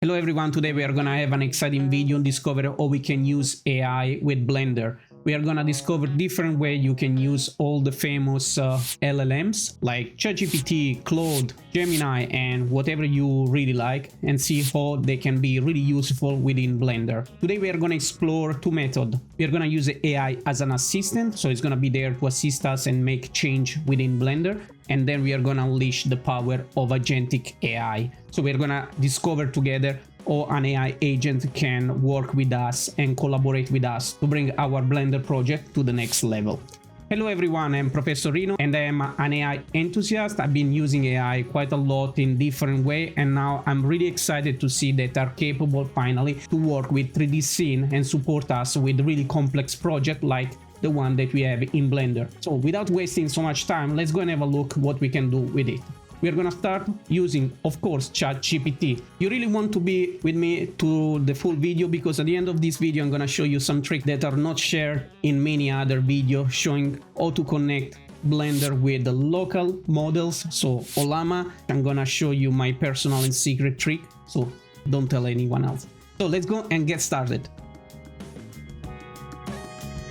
Hello everyone, today we are gonna have an exciting video and discover how we can use AI with Blender. We are gonna discover different ways you can use all the famous LLMs like ChatGPT, Claude, Gemini and whatever you really like and see how they can be really useful within Blender. Today we are gonna explore two methods. We are gonna use AI as an assistant, so it's gonna be there to assist us and make change within Blender. And then we are gonna unleash the power of Agentic AI. So we're gonna discover together how an AI agent can work with us and collaborate with us to bring our Blender project to the next level. Hello everyone, I'm Professor Rino and I am an AI enthusiast. I've been using AI quite a lot in different ways and now I'm really excited to see that are capable finally to work with 3D scene and support us with really complex projects like the one that we have in Blender. So without wasting so much time, let's go and have a look what we can do with it. We're gonna start using, of course, ChatGPT. You really want to be with me to the full video because at the end of this video, I'm gonna show you some tricks that are not shared in many other videos showing how to connect Blender with the local models. So Ollama, I'm gonna show you my personal and secret trick. So don't tell anyone else. So let's go and get started.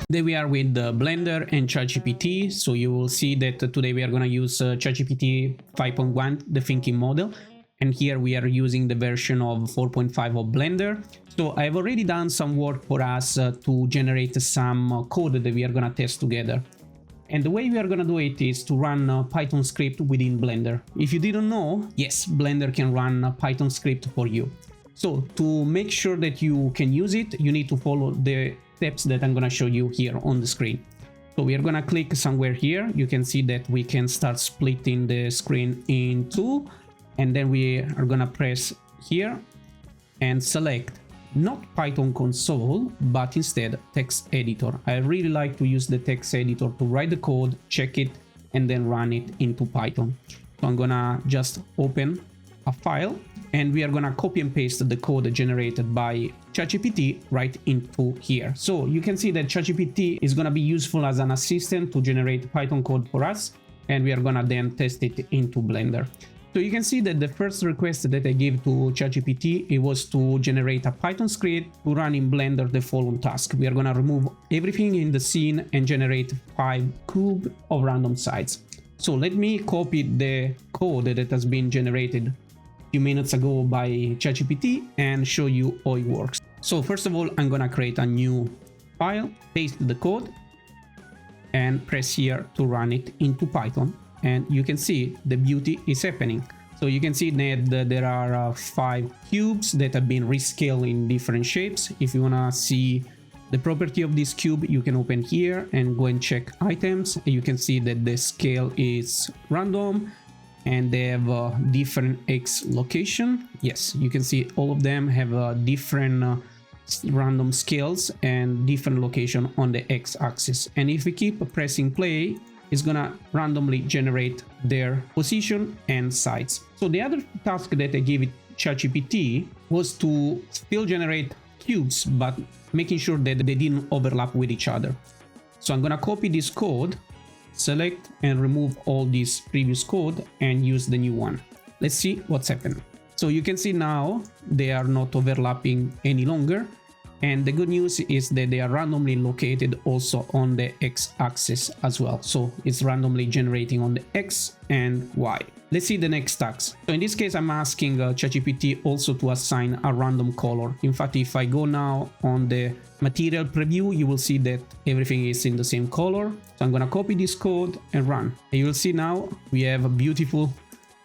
There we are with Blender and ChatGPT. So you will see that today we are going to use ChatGPT 5.1, the thinking model. And here we are using the version of 4.5 of Blender. So I've already done some work for us to generate some code that we are going to test together. And the way we are going to do it is to run a Python script within Blender. If you didn't know, yes, Blender can run a Python script for you. So to make sure that you can use it, you need to follow the steps that I'm going to show you here on the screen. So we are going to click somewhere here. You can see that we can start splitting the screen in two. And then we are going to press here and select not Python console, but instead text editor. I really like to use the text editor to write the code, check it, and then run it into Python. So I'm going to just open a file and we are going to copy and paste the code generated by ChatGPT right into here. So you can see that ChatGPT is going to be useful as an assistant to generate Python code for us, and we are going to then test it into Blender. So you can see that the first request that I gave to ChatGPT, it was to generate a Python script to run in Blender the following task. We are going to remove everything in the scene and generate 5 cubes of random sides. So let me copy the code that has been generated few minutes ago by ChatGPT and show you how it works. So first of all, I'm gonna create a new file, paste the code and press here to run it into Python, and you can see the beauty is happening. So you can see that there are 5 cubes that have been rescaled in different shapes. If you wanna see the property of this cube, you can open here and go and check items. You can see that the scale is random and they have a different X location. Yes, you can see all of them have a different random scales and different location on the X axis. And if we keep pressing play, it's gonna randomly generate their position and sides. So the other task that I gave it ChatGPT was to still generate cubes, but making sure that they didn't overlap with each other. So I'm gonna copy this code, select and remove all this previous code and use the new one. Let's see what's happened. So you can see now they are not overlapping any longer, and the good news is that they are randomly located also on the X axis as well. So it's randomly generating on the X and Y. Let's see the next task. So in this case, I'm asking ChatGPT also to assign a random color. In fact, if I go now on the material preview, you will see that everything is in the same color. So I'm gonna copy this code and run. And you will see now we have a beautiful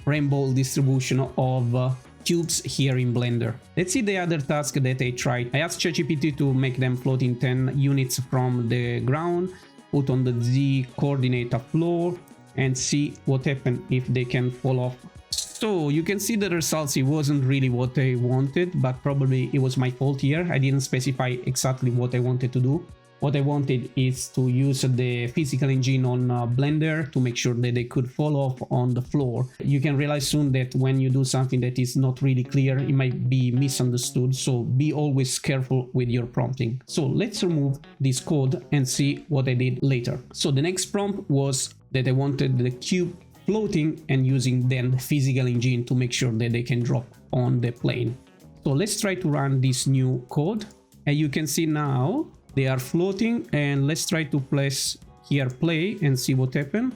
rainbow distribution of cubes here in Blender. Let's see the other task that I tried. I asked ChatGPT to make them floating 10 units from the ground, put on the Z coordinate a floor, and see what happened if they can fall off. So you can see the results. It wasn't really what I wanted, but probably it was my fault here. I didn't specify exactly what I wanted to do. What I wanted is to use the physical engine on Blender to make sure that they could fall off on the floor. You can realize soon that when you do something that is not really clear, it might be misunderstood. So be always careful with your prompting. So let's remove this code and see what I did later. So the next prompt was that I wanted the cube floating and using then the physical engine to make sure that they can drop on the plane. So let's try to run this new code, and you can see now they are floating, and let's try to place here play and see what happened.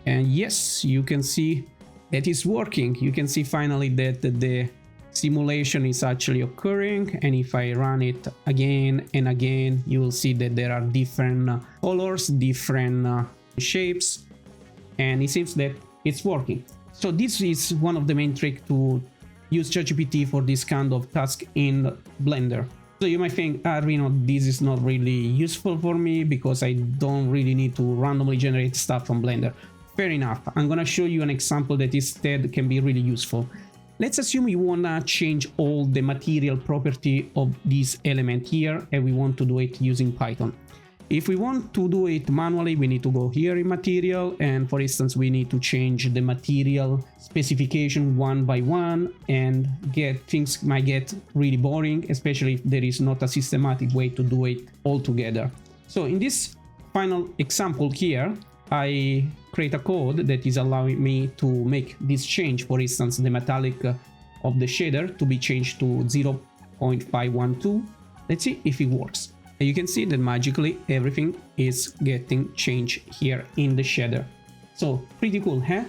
And yes, you can see that is working. You can see finally that the simulation is actually occurring, and if I run it again and again, you will see that there are different colors, different shapes, and it seems that it's working. So this is one of the main tricks to use ChatGPT for this kind of task in Blender. So you might think, Reno, this is not really useful for me because I don't really need to randomly generate stuff from Blender. Fair enough. I'm gonna show you an example that instead can be really useful. Let's assume you wanna change all the material property of this element here, and we want to do it using Python. If we want to do it manually, we need to go here in material, and for instance, we need to change the material specification one by one, and things might get really boring, especially if there is not a systematic way to do it all together. So in this final example here, I create a code that is allowing me to make this change. For instance, the metallic of the shader to be changed to 0.512. Let's see if it works. And you can see that magically everything is getting changed here in the shader. So pretty cool, huh?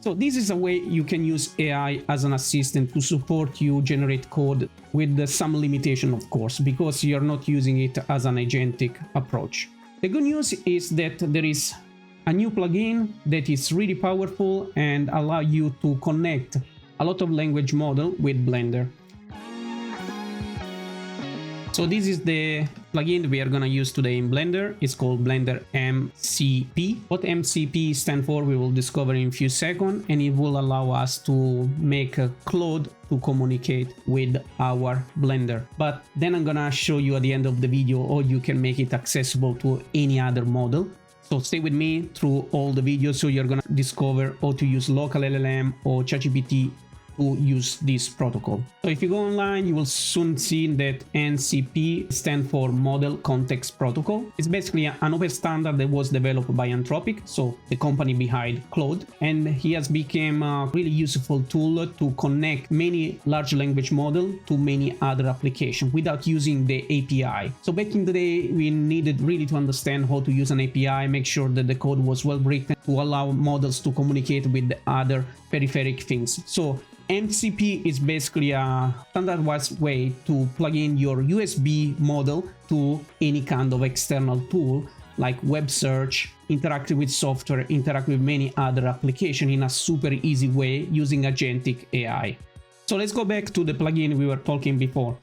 So this is a way you can use AI as an assistant to support you generate code with some limitation, of course, because you're not using it as an agentic approach. The good news is that there is a new plugin that is really powerful and allow you to connect a lot of language model with Blender. So this is the plugin we are gonna use today in Blender. It's called Blender MCP. What MCP stands for, we will discover in a few seconds, and it will allow us to make a Claude to communicate with our Blender. But then I'm gonna show you at the end of the video how you can make it accessible to any other model. So stay with me through all the videos, so you're gonna discover how to use local LLM or ChatGPT to use this protocol. So if you go online, you will soon see that MCP stands for Model Context Protocol. It's basically an open standard that was developed by Anthropic, so the company behind Claude, and he has become a really useful tool to connect many large language models to many other applications without using the API. So back in the day, we needed really to understand how to use an API, make sure that the code was well written to allow models to communicate with the other peripheral things. So MCP is basically a standardized way to plug in your USB model to any kind of external tool like web search, interact with software, interact with many other applications in a super easy way using Agentic AI. So let's go back to the plugin we were talking before.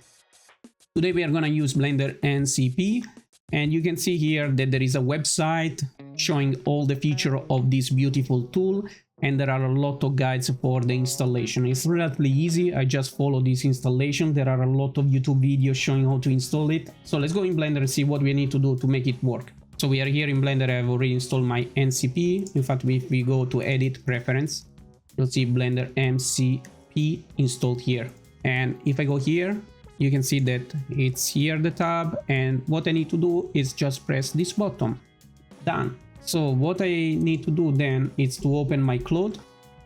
Today we are going to use Blender MCP, and you can see here that there is a website showing all the features of this beautiful tool, and there are a lot of guides for the installation. It's relatively easy. I just follow this installation. There are a lot of YouTube videos showing how to install it. So let's go in Blender and see what we need to do to make it work. So we are here in Blender. I have already installed my MCP. In fact, if we go to Edit Preference, you'll see Blender MCP installed here. And if I go here, you can see that it's here, the tab. And what I need to do is just press this button. Done. So what I need to do then is to open my Claude.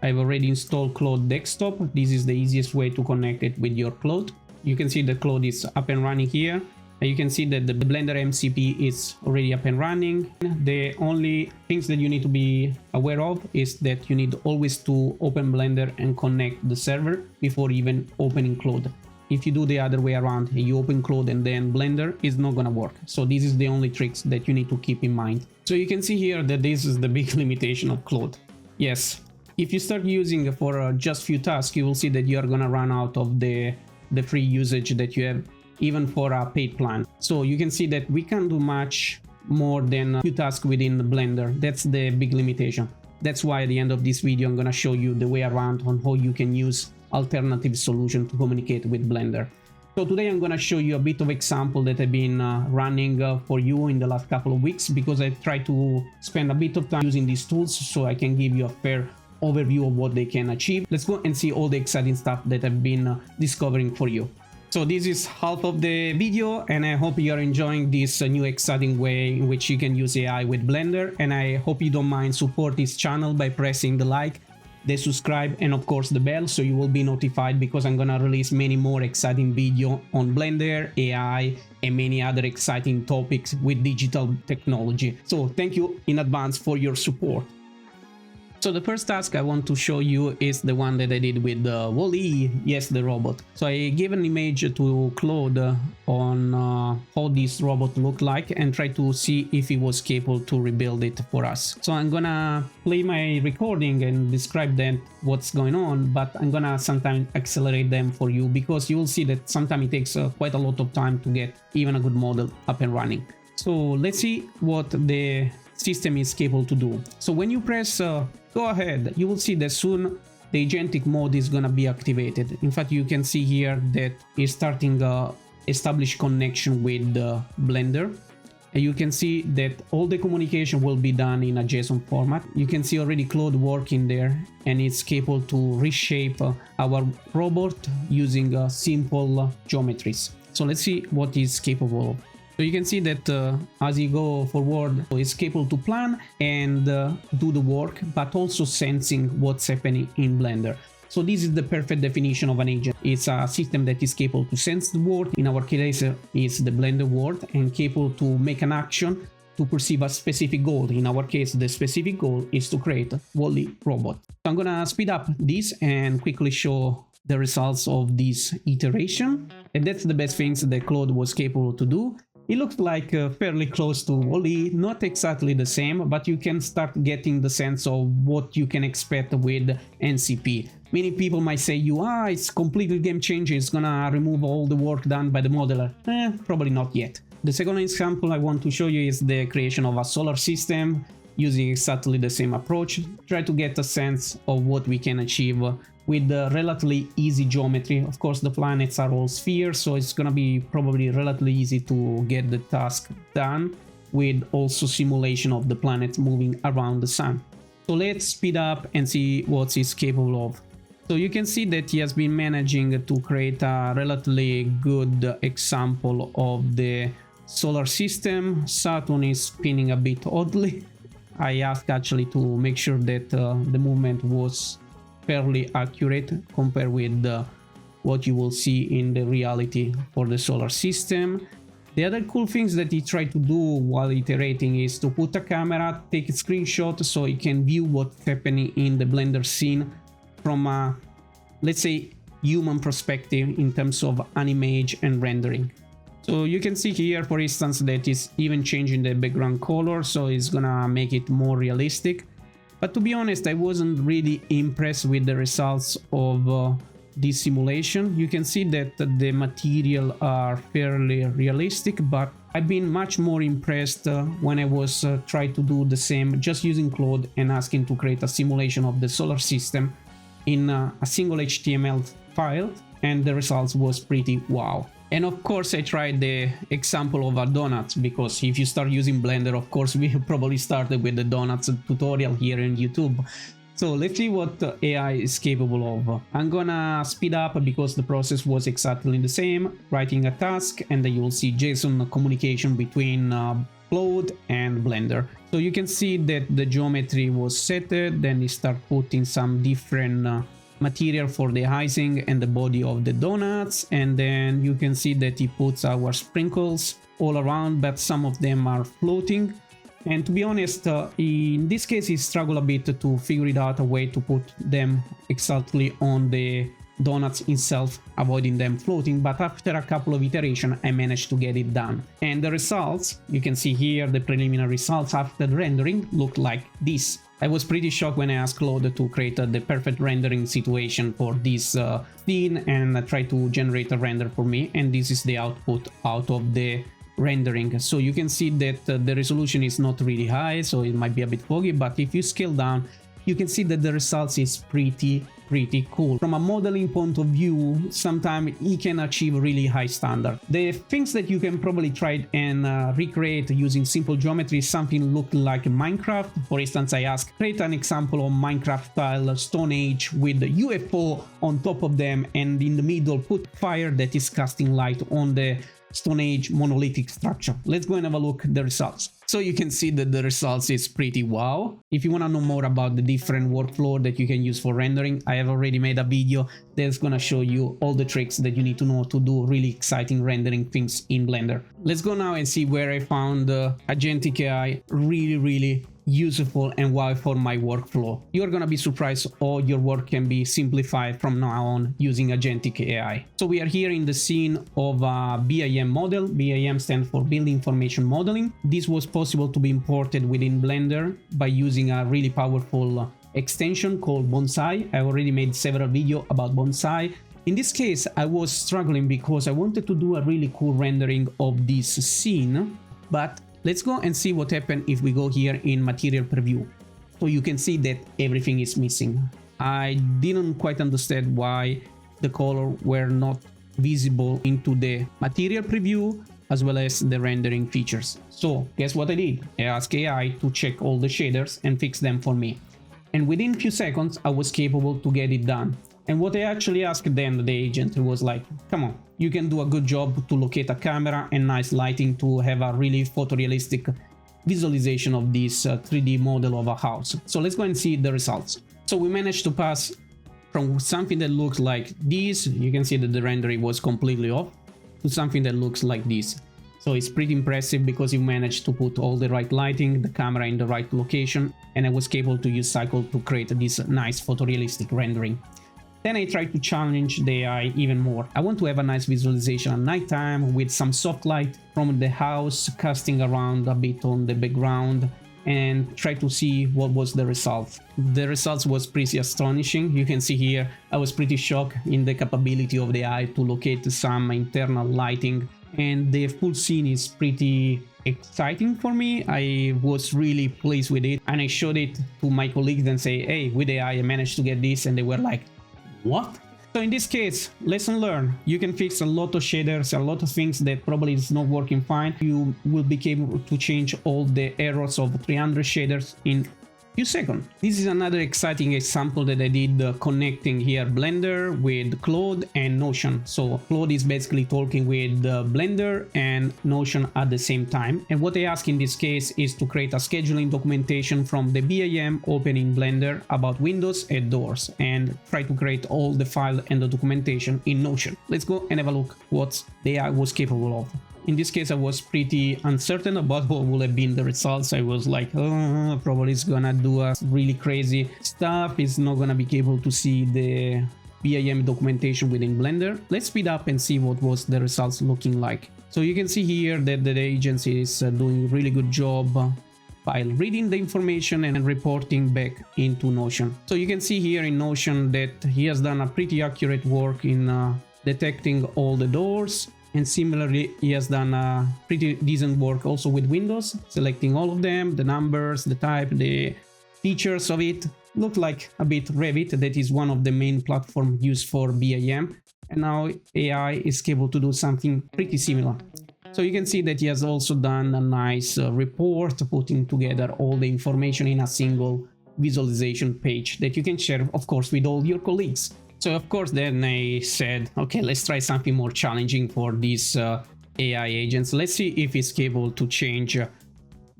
I've already installed Claude Desktop. This is the easiest way to connect it with your Claude. You can see the Claude is up and running here. And you can see that the Blender MCP is already up and running. The only things that you need to be aware of is that you need always to open Blender and connect the server before even opening Claude. If you do the other way around, you open Claude and then Blender, is not gonna work. So this is the only tricks that you need to keep in mind. So you can see here that this is the big limitation of Claude. Yes, if you start using for just few tasks, you will see that you are gonna run out of the free usage that you have, even for a paid plan. So you can see that we can't do much more than a few tasks within Blender. That's the big limitation. That's why at the end of this video, I'm gonna show you the way around on how you can use alternative solution to communicate with Blender. So today I'm gonna show you a bit of example that I've been running for you in the last couple of weeks, because I try to spend a bit of time using these tools so I can give you a fair overview of what they can achieve. Let's go and see all the exciting stuff that I've been discovering for you. So this is half of the video, and I hope you are enjoying this new exciting way in which you can use AI with Blender, and I hope you don't mind support this channel by pressing the like the subscribe, and of course the bell, so you will be notified because I'm gonna release many more exciting videos on Blender, AI, and many other exciting topics with digital technology. So thank you in advance for your support. So the first task I want to show you is the one that I did with Wall-E, yes, the robot. So I gave an image to Claude on how this robot looked like and try to see if he was capable to rebuild it for us. So I'm gonna play my recording and describe then what's going on, but I'm gonna sometimes accelerate them for you because you will see that sometimes it takes quite a lot of time to get even a good model up and running. So let's see what the system is capable to do. So when you press go ahead, you will see that soon the agentic mode is gonna be activated. In fact, you can see here that it's starting establish connection with Blender, and you can see that all the communication will be done in a JSON format. You can see already Claude working there, and it's capable to reshape our robot using simple geometries. So let's see what is capable of. So you can see that as you go forward, it's capable to plan and do the work, but also sensing what's happening in Blender. So this is the perfect definition of an agent. It's a system that is capable to sense the world. In our case, it's the Blender world, and capable to make an action to perceive a specific goal. In our case, the specific goal is to create a Wall-E robot. So I'm gonna speed up this and quickly show the results of this iteration. And that's the best things that Claude was capable to do. It looks like fairly close to Wall-E, not exactly the same, but you can start getting the sense of what you can expect with MCP. Many people might say, it's completely game changing, it's gonna remove all the work done by the modeler. Probably not yet. The second example I want to show you is the creation of a solar system using exactly the same approach. Try to get a sense of what we can achieve with relatively easy geometry. Of course, the planets are all spheres, so it's gonna be probably relatively easy to get the task done with also simulation of the planet moving around the sun. So let's speed up and see what it's capable of. So you can see that he has been managing to create a relatively good example of the solar system. Saturn is spinning a bit oddly. I asked actually to make sure that the movement was fairly accurate compared with what you will see in the reality for the solar system. The other cool things that he tried to do while iterating is to put a camera, take a screenshot so you can view what's happening in the Blender scene from a, let's say, human perspective in terms of animage and rendering. So you can see here, for instance, that it's even changing the background color, so it's gonna make it more realistic. But to be honest, I wasn't really impressed with the results of this simulation. You can see that the material are fairly realistic, but I've been much more impressed when I was trying to do the same, just using Claude and asking to create a simulation of the solar system in a single HTML file, and the results was pretty wow. And of course I tried the example of a donut, because if you start using Blender, of course we probably started with the donuts tutorial here on YouTube. So let's see what AI is capable of. I'm gonna speed up because the process was exactly the same, writing a task, and then you will see JSON communication between Claude and Blender. So you can see that the geometry was set, then you start putting some different material for the icing and the body of the donuts, and then you can see that he puts our sprinkles all around, but some of them are floating. And to be honest, in this case he struggled a bit to figure it out a way to put them exactly on the donuts itself, avoiding them floating, but after a couple of iterations I managed to get it done. And the results, you can see here the preliminary results after the rendering look like this. I was pretty shocked when I asked Claude to create the perfect rendering situation for this scene and try to generate a render for me, and this is the output out of the rendering. So you can see that the resolution is not really high, so it might be a bit foggy, but if you scale down you can see that the results is pretty cool. From a modeling point of view, sometimes it can achieve really high standard. The things that you can probably try and recreate using simple geometry is something look like Minecraft. For instance, I asked, create an example of Minecraft style Stonehenge with the UFO on top of them, and in the middle put fire that is casting light on the Stonehenge monolithic structure. Let's go and have a look at the results. So you can see that the results is pretty wow. If you want to know more about the different workflow that you can use for rendering, I have already made a video that's gonna show you all the tricks that you need to know to do really exciting rendering things in Blender. Let's go now and see where I found Agentic AI really useful and wow for my workflow. You're gonna be surprised how your work can be simplified from now on using Agentic AI. So we are here in the scene of a BIM model. BIM stands for Building Information Modeling. This was possible to be imported within Blender by using a really powerful extension called Bonsai. I already made several videos about Bonsai. In this case, I was struggling because I wanted to do a really cool rendering of this scene, but let's go and see what happened if we go here in Material Preview. So you can see that everything is missing. I didn't quite understand why the color were not visible into the Material Preview as well as the rendering features. So guess what I did? I asked AI to check all the shaders and fix them for me. And within a few seconds, I was capable to get it done. And what I actually asked then the agent was like, come on, you can do a good job to locate a camera and nice lighting to have a really photorealistic visualization of this 3D model of a house. So let's go and see the results. So we managed to pass from something that looks like this, you can see that the rendering was completely off, to something that looks like this. So it's pretty impressive because you managed to put all the right lighting, the camera in the right location, and I was able to use Cycle to create this nice photorealistic rendering. Then I tried to challenge the AI even more. I want to have a nice visualization at nighttime with some soft light from the house casting around a bit on the background and try to see what was the result. The results was pretty astonishing. You can see here I was pretty shocked in the capability of the AI to locate some internal lighting, and the full scene is pretty exciting for me. I was really pleased with it, and I showed it to my colleagues and say, hey, with AI I managed to get this, and they were like, what? So in this case, lesson learned. You can fix a lot of shaders, a lot of things that probably is not working fine. You will be able to change all the errors of 300 shaders in few seconds. This is another exciting example that I did connecting here Blender with Claude and Notion. So Claude is basically talking with Blender and Notion at the same time. And what I ask in this case is to create a scheduling documentation from the BIM open in Blender about windows and doors, and try to create all the file and the documentation in Notion. Let's go and have a look what the AI was capable of. In this case, I was pretty uncertain about what would have been the results. I was like, oh, probably it's gonna do a really crazy stuff. It's not gonna be able to see the BIM documentation within Blender. Let's speed up and see what was the results looking like. So you can see here that the agency is doing a really good job by reading the information and reporting back into Notion. So you can see here in Notion that he has done a pretty accurate work in detecting all the doors. And similarly, he has done a pretty decent work also with Windows, selecting all of them, the numbers, the type, the features of it. Looked like a bit Revit, that is one of the main platforms used for BIM. And now AI is able to do something pretty similar. So you can see that he has also done a nice report, putting together all the information in a single visualization page that you can share, of course, with all your colleagues. So of course then I said, okay, let's try something more challenging for these AI agents. Let's see if it's capable to change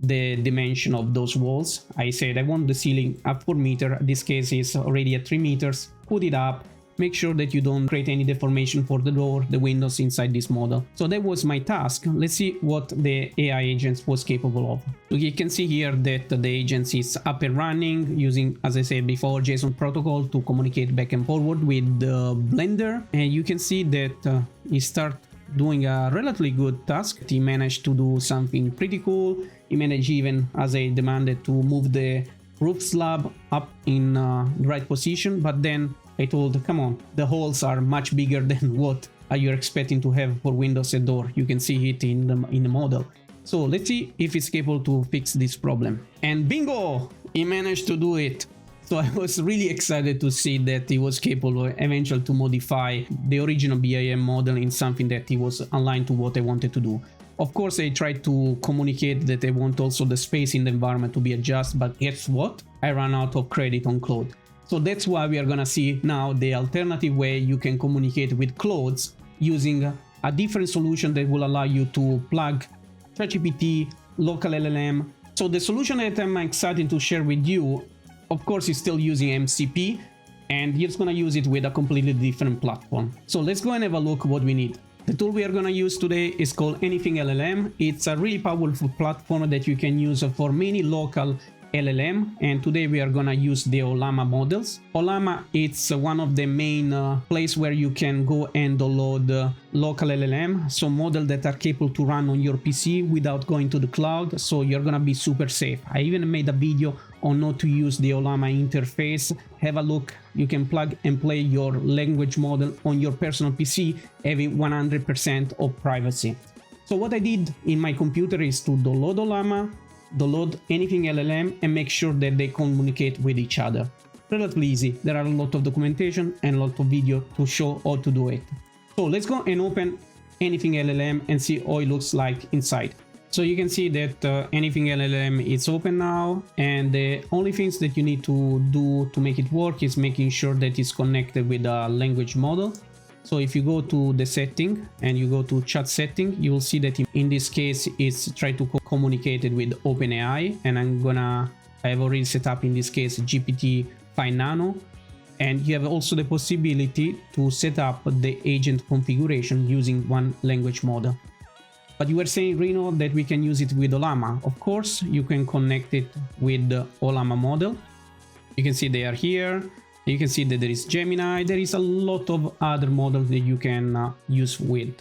the dimension of those walls. I said I want the ceiling up 4 meters. This case is already at 3 meters. Put it up. Make sure that you don't create any deformation for the door, the windows inside this model. So that was my task. Let's see what the AI agents was capable of. So you can see here that the agent is up and running using, as I said before, JSON protocol to communicate back and forward with Blender. And you can see that he started doing a relatively good task. He managed to do something pretty cool. He managed even, as I demanded, to move the roof slab up in the right position, but then I told, come on, the holes are much bigger than what you're expecting to have for windows and door. You can see it in the model. So let's see if it's capable to fix this problem. And bingo! He managed to do it. So I was really excited to see that he was capable eventually to modify the original BIM model in something that he was aligned to what I wanted to do. Of course, I tried to communicate that I want also the space in the environment to be adjusted, but guess what? I ran out of credit on Claude. So that's why we are gonna see now the alternative way you can communicate with Claude using a different solution that will allow you to plug ChatGPT, local LLM. So the solution that I'm excited to share with you, of course, is still using MCP, and you're gonna use it with a completely different platform. So let's go and have a look what we need. The tool we are gonna use today is called AnythingLLM. It's a really powerful platform that you can use for many local LLM, and today we are gonna use the Ollama models. Ollama, it's one of the main place where you can go and download local LLM, so models that are capable to run on your PC without going to the cloud, so you're gonna be super safe. I even made a video on how to use the Ollama interface. Have a look. You can plug and play your language model on your personal PC, having 100% of privacy. So what I did in my computer is to download Ollama, download AnythingLLM, and make sure that they communicate with each other. Relatively easy. There are a lot of documentation and a lot of video to show how to do it. So let's go and open AnythingLLM and see how it looks like inside. So you can see that AnythingLLM is open now, and the only things that you need to do to make it work is making sure that it's connected with a language model. So if you go to the setting and you go to chat setting, you will see that in this case it's try to communicate with OpenAI, and I have already set up in this case GPT-5 Nano, and you have also the possibility to set up the agent configuration using one language model. But you were saying, Reno, that we can use it with Ollama. Of course, you can connect it with the Ollama model. You can see they are here. You can see that there is Gemini. There is a lot of other models that you can use with.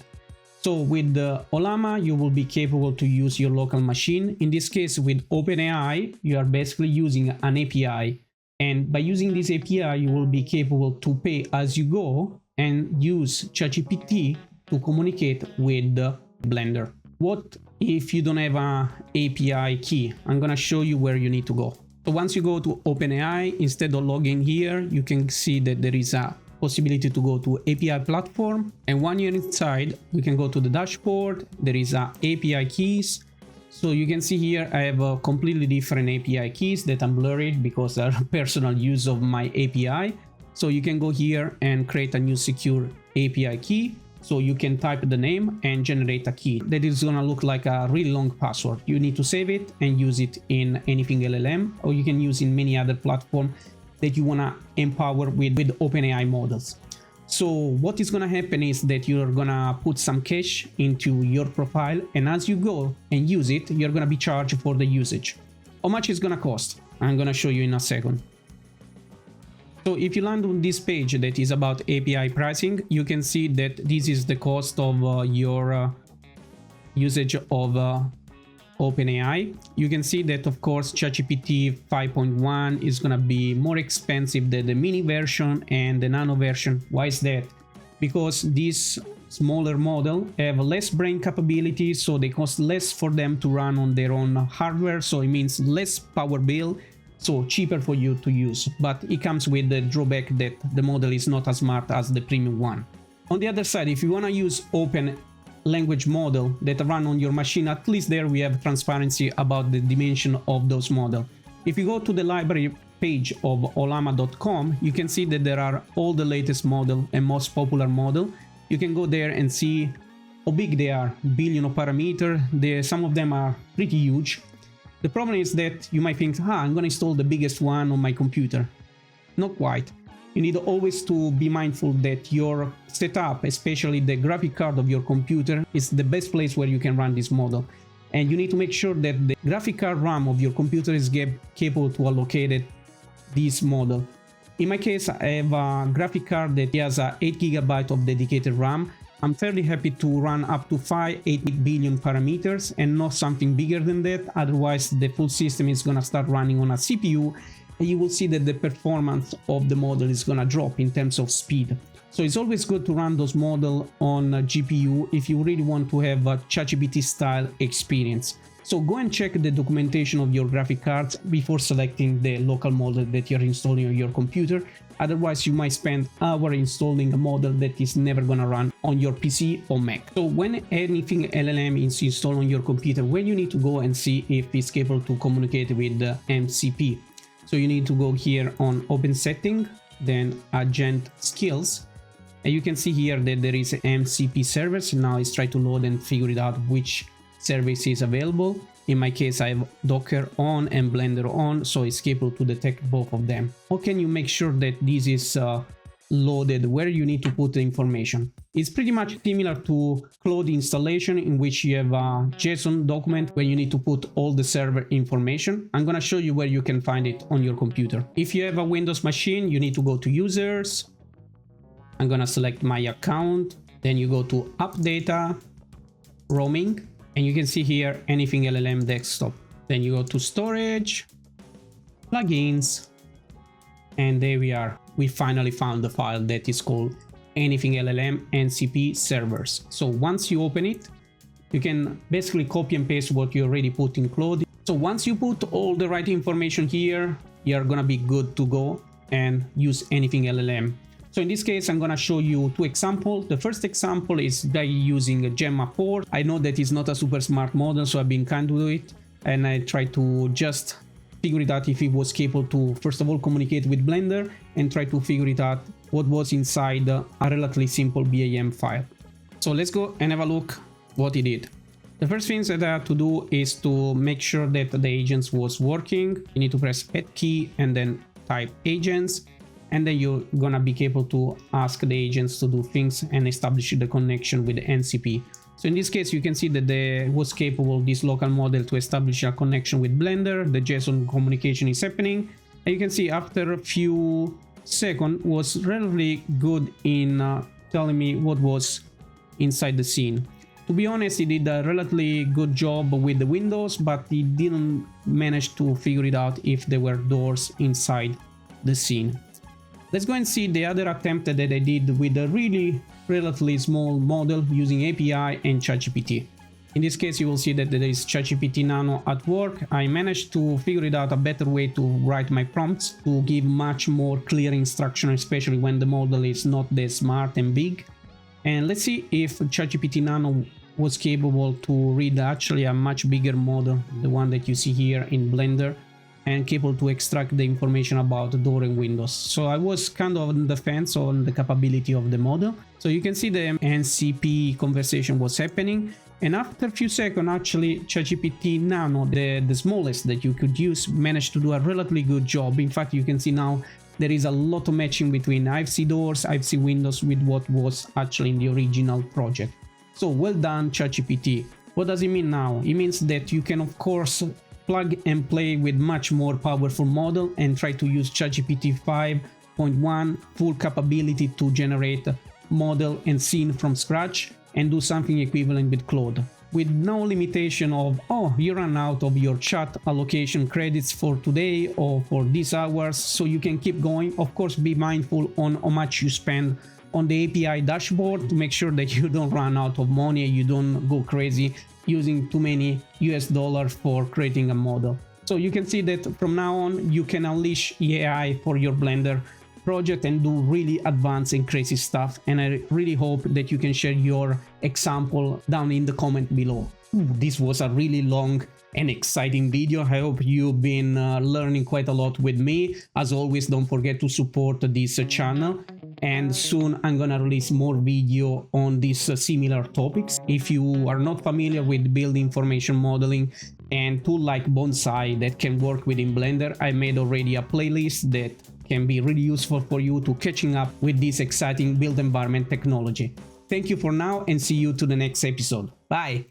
So with the Ollama, you will be capable to use your local machine. In this case, with OpenAI, you are basically using an API. And by using this API, you will be capable to pay as you go and use ChatGPT to communicate with the Blender. What if you don't have an API key? I'm gonna show you where you need to go. So once you go to OpenAI, instead of logging here, you can see that there is a possibility to go to API platform. And when you're inside, we can go to the dashboard. There is a API keys. So you can see here, I have a completely different API keys that I'm blurred because they're personal use of my API. So you can go here and create a new secure API key. So you can type the name and generate a key that is gonna look like a really long password. You need to save it and use it in AnythingLLM, or you can use in many other platforms that you wanna empower with OpenAI models. So what is gonna happen is that you're gonna put some cash into your profile, and as you go and use it, you're gonna be charged for the usage. How much it's gonna cost? I'm gonna show you in a second. So if you land on this page that is about API pricing, you can see that this is the cost of your usage of OpenAI. You can see that, of course, ChatGPT 5.1 is going to be more expensive than the mini version and the nano version. Why is that? Because this smaller model have less brain capability, so they cost less for them to run on their own hardware, so it means less power bill. So cheaper for you to use, but it comes with the drawback that the model is not as smart as the premium one. On the other side, if you want to use open language model that run on your machine, at least there we have transparency about the dimension of those models. If you go to the library page of ollama.com, you can see that there are all the latest model and most popular model. You can go there and see how big they are, billion of parameters. Some of them are pretty huge. The problem is that you might think, I'm going to install the biggest one on my computer. Not quite. You need always to be mindful that your setup, especially the graphic card of your computer, is the best place where you can run this model. And you need to make sure that the graphic card RAM of your computer is capable to allocate this model. In my case, I have a graphic card that has 8 GB of dedicated RAM. I'm fairly happy to run up to 8 billion parameters and not something bigger than that. Otherwise, the full system is going to start running on a CPU, and you will see that the performance of the model is going to drop in terms of speed. So it's always good to run those models on a GPU if you really want to have a ChatGPT style experience. So go and check the documentation of your graphic cards before selecting the local model that you're installing on your computer. Otherwise, you might spend hours installing a model that is never gonna run on your PC or Mac. So when AnythingLLM is installed on your computer, when you need to go and see if it's capable to communicate with the MCP. So you need to go here on Open Setting, then Agent Skills, And you can see here that there is MCP servers. Now it's trying to load and figure it out which service is available. In my case, I have Docker on and Blender on, so it's capable to detect both of them. How can you make sure that this is loaded where you need to put the information? It's pretty much similar to Claude installation, in which you have a JSON document where you need to put all the server information. I'm gonna show you where you can find it on your computer. If you have a Windows machine, you need to go to users. I'm gonna select my account, then you go to app data, roaming, and you can see here AnythingLLM desktop. Then you go to storage, plugins, and there we are. We finally found the file that is called AnythingLLM MCP servers. So once you open it, you can basically copy and paste what you already put in Claude. So once you put all the right information here, you're gonna be good to go and use AnythingLLM. So in this case, I'm gonna show you two examples. The first example is by using a Gemma 4. I know that it's not a super smart model, so I've been kind to it, and I try to just figure it out if it was capable to, first of all, communicate with Blender and try to figure it out what was inside a relatively simple BAM file. So let's go and have a look what it did. The first things that I have to do is to make sure that the agents was working. You need to press add key and then type agents, and then you're gonna be capable to ask the agents to do things and establish the connection with the MCP. So in this case, you can see that there was capable, this local model, to establish a connection with Blender. The JSON communication is happening, and you can see after a few seconds was relatively good in telling me what was inside the scene. To be honest, he did a relatively good job with the windows, but he didn't manage to figure it out if there were doors inside the scene. Let's go and see the other attempt that I did with a really relatively small model using API and ChatGPT. In this case, you will see that there is ChatGPT Nano at work. I managed to figure it out a better way to write my prompts to give much more clear instruction, especially when the model is not that smart and big. And let's see if ChatGPT Nano was capable to read actually a much bigger model, the one that you see here in Blender, and capable to extract the information about the door and windows. So I was kind of on the fence on the capability of the model. So you can see the MCP conversation was happening, and after a few seconds, actually ChatGPT Nano, the smallest that you could use, managed to do a relatively good job. In fact, you can see now there is a lot of matching between IFC doors, IFC windows with what was actually in the original project. So well done, ChatGPT. What does it mean now? It means that you can, of course, plug and play with much more powerful model and try to use ChatGPT 5.1 full capability to generate model and scene from scratch and do something equivalent with Claude, with no limitation of, oh, you ran out of your chat allocation credits for today or for these hours, so you can keep going. Of course, be mindful on how much you spend on the API dashboard to make sure that you don't run out of money, you don't go crazy using too many US dollars for creating a model. So you can see that from now on you can unleash AI for your Blender project and do really advanced and crazy stuff, and I really hope that you can share your example down in the comment below. This was a really long and exciting video. I hope you've been learning quite a lot with me. As always, don't forget to support this channel, and soon I'm gonna release more video on these similar topics. If you are not familiar with building information modeling and tool like Bonsai that can work within Blender, I made already a playlist that can be really useful for you to catching up with this exciting build environment technology. Thank you for now, and see you to the next episode. Bye!